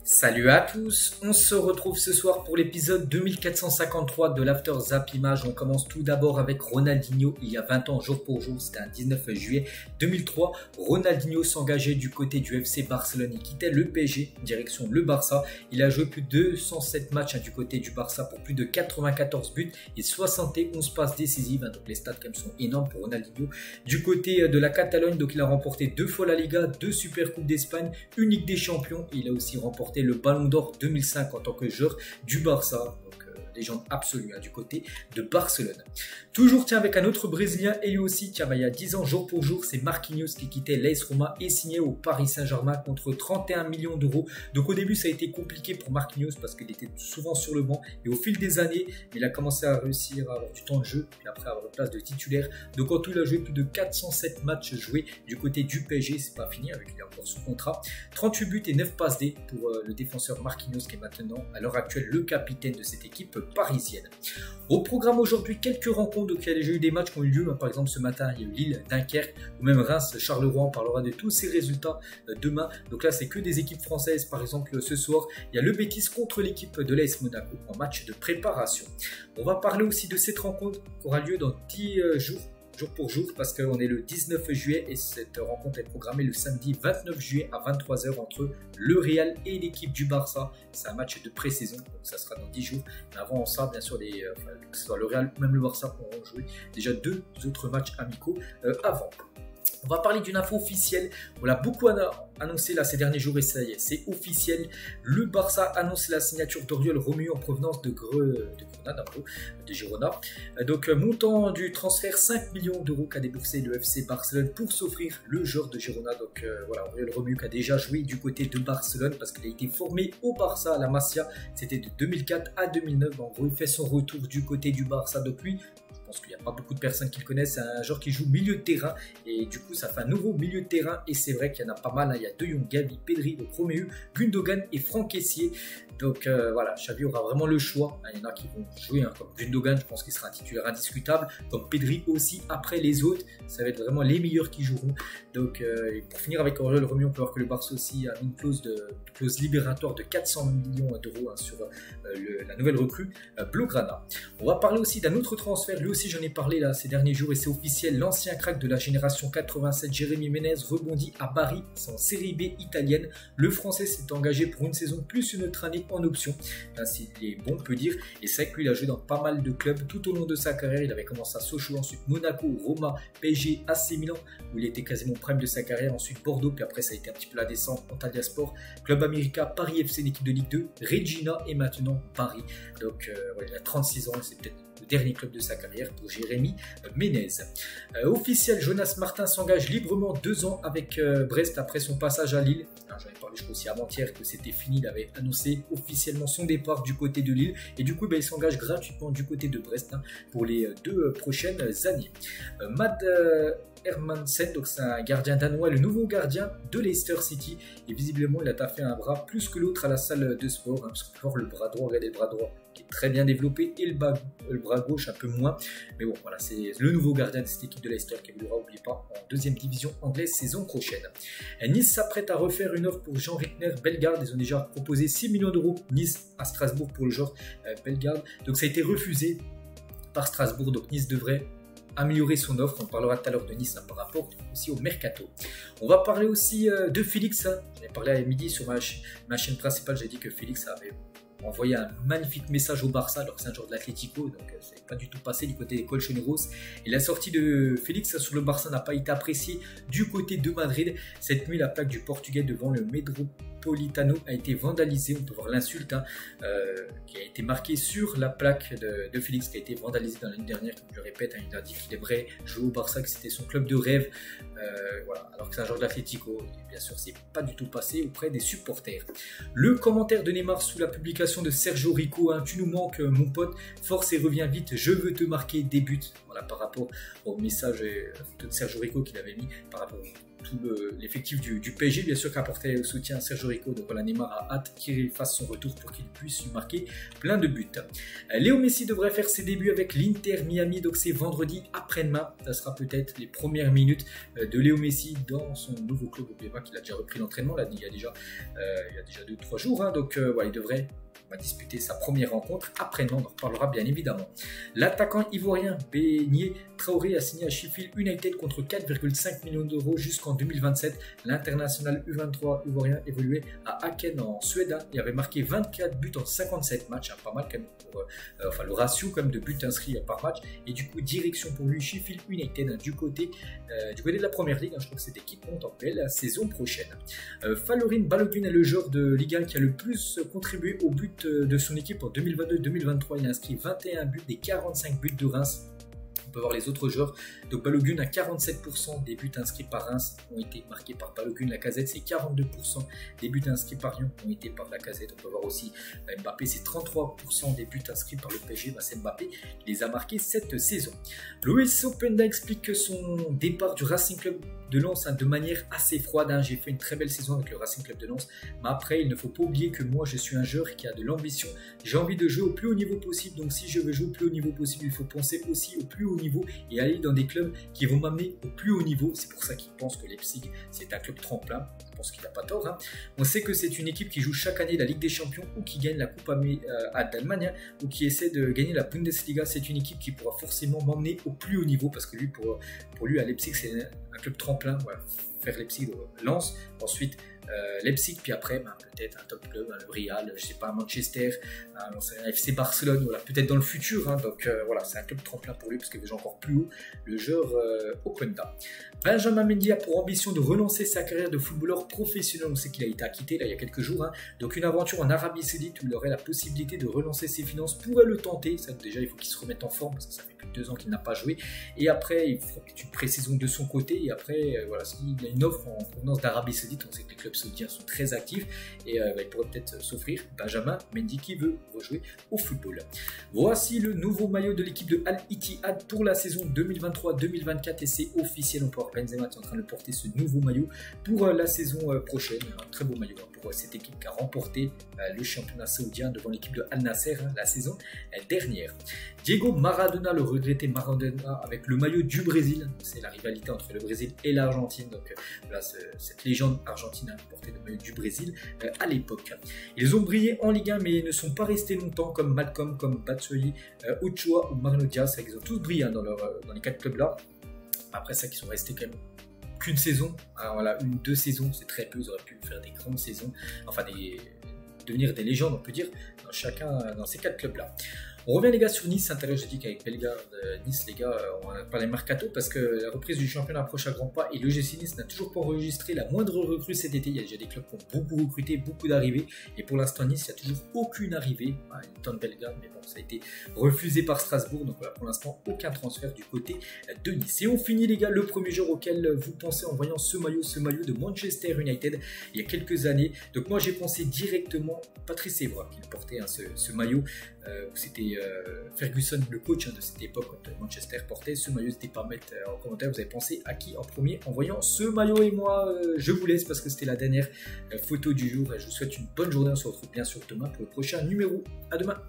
Salut à tous, on se retrouve ce soir pour l'épisode 2453 de l'After Zap Image. On commence tout d'abord avec Ronaldinho. Il y a 20 ans, jour pour jour, c'était un 19 juillet 2003. Ronaldinho s'engageait du côté du FC Barcelone. Il quittait le PSG, direction le Barça. Il a joué plus de 207 matchs du côté du Barça pour plus de 94 buts et 71 passes décisives. Donc les stats quand même sont énormes pour Ronaldinho. Du côté de la Catalogne, donc il a remporté 2 fois la Liga, 2 Super Coupes d'Espagne, une Ligue des Champions. Il a aussi remporté le Ballon d'Or 2005 en tant que joueur du Barça, donc légende absolue du côté de Barcelone. Toujours avec un autre Brésilien et lui aussi, il y a 10 ans jour pour jour, c'est Marquinhos qui quittait l'AS Roma et signait au Paris Saint-Germain contre 31 millions d'euros. Donc au début ça a été compliqué pour Marquinhos parce qu'il était souvent sur le banc et au fil des années il a commencé à réussir à avoir du temps de jeu puis après avoir une place de titulaire. Donc en tout il a joué plus de 407 matchs joués du côté du PSG, c'est pas fini avec il est encore sous contrat. 38 buts et 9 passes D pour le défenseur Marquinhos qui est maintenant à l'heure actuelle le capitaine de cette équipe parisienne. Au programme aujourd'hui, quelques rencontres, donc il y a déjà eu des matchs qui ont eu lieu, par exemple ce matin il y a eu Lille, Dunkerque ou même Reims, Charleroi, on parlera de tous ces résultats demain. Donc là c'est que des équipes françaises, par exemple ce soir il y a le Betis contre l'équipe de l'AS Monaco en match de préparation. On va parler aussi de cette rencontre qui aura lieu dans 10 jours. Jour pour jour parce qu'on est le 19 juillet et cette rencontre est programmée le samedi 29 juillet à 23h entre le Real et l'équipe du Barça. C'est un match de pré-saison, donc ça sera dans 10 jours. Mais avant ça, bien sûr, que ce soit le Real ou même le Barça pourront jouer déjà 2 autres matchs amicaux avant. On va parler d'une info officielle, on l'a beaucoup annoncé là ces derniers jours et ça y est, c'est officiel. Le Barça annonce la signature d'Oriol Romeu en provenance de Girona. Donc montant du transfert 5 millions d'euros qu'a déboursé le FC Barcelone pour s'offrir le joueur de Girona. Donc voilà, Oriol Romeu qui a déjà joué du côté de Barcelone parce qu'il a été formé au Barça à la Masia. C'était de 2004 à 2009. En gros, il fait son retour du côté du Barça depuis. Je pense qu'il n'y a pas beaucoup de personnes qui le connaissent, c'est un joueur qui joue milieu de terrain et du coup ça fait un nouveau milieu de terrain et c'est vrai qu'il y en a pas mal, il y a De Jong, Gavi, Pedri, donc Romeu, Gundogan et Franck Kessié. Donc voilà, Xavi aura vraiment le choix. Il y en a qui vont jouer, comme Gundogan, je pense qu'il sera un titulaire indiscutable, comme Pedri aussi. Après les autres, ça va être vraiment les meilleurs qui joueront. Donc pour finir avec Oriol Romeu, on peut voir que le Barça aussi a une clause libératoire de 400 millions d'euros sur la nouvelle recrue Blaugrana. On va parler aussi d'un autre transfert, lui aussi j'en ai parlé là ces derniers jours et c'est officiel. L'ancien crack de la génération 87, Jérémy Ménez, rebondit à Bari, c'est en série B italienne. Le français s'est engagé pour une saison plus une autre année en option, s'il est bon on peut dire, et c'est vrai que lui il a joué dans pas mal de clubs tout au long de sa carrière. Il avait commencé à Sochaux, ensuite Monaco, Roma, PSG, AC Milan où il était quasiment au prime de sa carrière, ensuite Bordeaux, puis après ça a été un petit peu la descente, Antalya Sport, Club América, Paris FC, l'équipe de Ligue 2, Regina et maintenant Paris. Donc il a 36 ans et c'est peut-être le dernier club de sa carrière pour Jérémy Ménez. Officiel, Jonas Martin s'engage librement 2 ans avec Brest après son passage à Lille. J'en ai parlé je crois aussi avant-hier que c'était fini, il avait annoncé officiellement son départ du côté de Lille et du coup il s'engage gratuitement du côté de Brest pour les 2 prochaines années. Mad Hermansen, donc c'est un gardien danois, le nouveau gardien de Leicester City et visiblement il a taffé un bras plus que l'autre à la salle de sport, parce qu'on peut voir le bras droit, regardez le bras droit qui est très bien développé et le bras gauche un peu moins, mais bon voilà, c'est le nouveau gardien de cette équipe de Leicester qui évoluera, n'oubliez pas, en 2e division anglaise saison prochaine. Nice s'apprête à refaire une offre pour Jean Rittner Bellegarde, ils ont déjà proposé 6 millions d'euros Nice à Strasbourg pour le joueur Bellegarde, donc ça a été refusé par Strasbourg, donc Nice devrait améliorer son offre. On parlera tout à l'heure de Nice par rapport aussi au mercato. On va parler aussi de Félix. J'en ai parlé à midi sur ma chaîne principale, j'ai dit que Félix avait envoyé un magnifique message au Barça alors que c'est un joueur de l'Atlético, donc ça n'est pas du tout passé du côté des Colchoneros. Et la sortie de Félix sur le Barça n'a pas été appréciée du côté de Madrid. Cette nuit, la plaque du Portugais devant le Metropolitano a été vandalisée. On peut voir l'insulte qui a été marquée sur la plaque de Félix, qui a été vandalisée dans l'année dernière, comme je le répète. Il a dit qu'il aimerait jouer au Barça, que c'était son club de rêve, voilà, alors que c'est un joueur de l'Atlético. Bien sûr, c'est pas du tout passé auprès des supporters. Le commentaire de Neymar sous la publication de Sergio Rico, tu nous manques mon pote, force et reviens vite, je veux te marquer des buts. Voilà, par rapport au message, la photo de Sergio Rico qu'il avait mis par rapport tout l'effectif du PSG, bien sûr, qui a apporté le soutien à Sergio Rico. Donc voilà, Neymar a hâte qu'il fasse son retour pour qu'il puisse lui marquer plein de buts. Léo Messi devrait faire ses débuts avec l'Inter Miami, donc c'est vendredi après-demain. Ça sera peut-être les premières minutes de Léo Messi dans son nouveau club au Pays-Bas, qu'il a déjà repris l'entraînement là, il y a déjà 2-3 jours. Hein, donc il devrait disputer sa première rencontre. Après-demain, on en reparlera bien évidemment. L'attaquant ivoirien Beignet Traoré a signé à Sheffield United contre 4,5 millions d'euros jusqu'en 2027. L'international U23 ivoirien évoluait à Aken en Suède et avait marqué 24 buts en 57 matchs. Hein, pas mal quand même pour le ratio quand même de buts inscrits par match. Et du coup, direction pour lui Sheffield United hein, du côté de la première ligue. Hein, je crois que cette équipe monte en paix la saison prochaine. Falorin Balogun est le joueur de Ligue 1 qui a le plus contribué au but de son équipe en 2022-2023. Il a inscrit 21 buts des 45 buts de Reims. On peut voir les autres joueurs. Donc Balogun à 47% des buts inscrits par Reims ont été marqués par Balogun. Lacazette, c'est 42% des buts inscrits par Lyon ont été par Lacazette. On peut voir aussi Mbappé, c'est 33% des buts inscrits par le PSG. C'est Mbappé qui les a marqués cette saison. Luis Openda explique son départ du Racing Club de Lens de manière assez froide. Hein. J'ai fait une très belle saison avec le Racing Club de Lens, mais après il ne faut pas oublier que moi je suis un joueur qui a de l'ambition. J'ai envie de jouer au plus haut niveau possible, donc si je veux jouer au plus haut niveau possible, il faut penser aussi au plus haut niveau et aller dans des clubs qui vont m'amener au plus haut niveau. C'est pour ça qu'il pense que Leipzig c'est un club tremplin. Je pense qu'il n'a pas tort. Hein. On sait que c'est une équipe qui joue chaque année la Ligue des Champions ou qui gagne la Coupe d'Allemagne hein, ou qui essaie de gagner la Bundesliga. C'est une équipe qui pourra forcément m'emmener au plus haut niveau parce que lui, pour lui à Leipzig c'est un club tremplin. Voilà. Faire Leipzig Lens, ensuite Leipzig, puis après peut-être un top club, le Real, je sais pas, Manchester, un FC Barcelone, voilà, peut-être dans le futur. Hein, donc voilà, c'est un club tremplin pour lui parce qu'il veut jouer encore plus haut, le joueur Openda. Benjamin Mendy a pour ambition de relancer sa carrière de footballeur professionnel. On sait qu'il a été acquitté là il y a quelques jours. Hein, donc une aventure en Arabie Saoudite où il aurait la possibilité de relancer ses finances pourrait le tenter. Ça, déjà, il faut qu'il se remette en forme parce que ça fait plus de 2 ans qu'il n'a pas joué. Et après, il fera peut-être une pré-saison de son côté. Et après, voilà, s'il y a une offre en provenance d'Arabie Saoudite, on sait que les clubs saoudiens sont très actifs et il pourrait peut-être s'offrir Benjamin Mendy qui veut rejouer au football. Voici le nouveau maillot de l'équipe de Al-Ittihad pour la saison 2023-2024 et c'est officiel. On peut voir Benzema qui est en train de porter ce nouveau maillot pour la saison prochaine. Un très beau maillot pour cette équipe qui a remporté le championnat saoudien devant l'équipe de Al Nasser la saison dernière. Diego Maradona, le regretté Maradona avec le maillot du Brésil. C'est la rivalité entre le Brésil et l'Argentine. Donc voilà, cette légende argentine a porté le maillot du Brésil à l'époque. Ils ont brillé en Ligue 1 mais ne sont pas restés longtemps comme Malcolm, comme Batshuayi, Ochoa ou Marno Diaz. Ils ont tous brillé dans les 4 clubs là. Après ça, qu'ils sont restés quand même qu'une saison. Alors voilà, 1-2 saisons, c'est très peu. Ils auraient pu faire des grandes saisons, enfin devenir des légendes, on peut dire, dans ces 4 clubs là. On revient les gars sur Nice, intérieur, j'ai dit qu'avec Bellegarde, Nice les gars, on va parler mercato parce que la reprise du championnat approche à grands pas et le GC Nice n'a toujours pas enregistré la moindre recrue cet été. Il y a déjà des clubs qui ont beaucoup recruté, beaucoup d'arrivées et pour l'instant Nice, il n'y a toujours aucune arrivée. Une tonne Bellegarde, mais bon, ça a été refusé par Strasbourg, donc voilà, pour l'instant aucun transfert du côté de Nice. Et on finit les gars, le premier joueur auquel vous pensez en voyant ce maillot de Manchester United il y a quelques années. Donc moi j'ai pensé directement Patrice Evra qui portait hein, ce maillot. C'était Ferguson le coach de cette époque quand Manchester portait ce maillot. N'hésitez pas à mettre en commentaire vous avez pensé à qui en premier en voyant ce maillot et moi je vous laisse parce que c'était la dernière photo du jour et je vous souhaite une bonne journée. On se retrouve bien sûr demain pour le prochain numéro. À demain.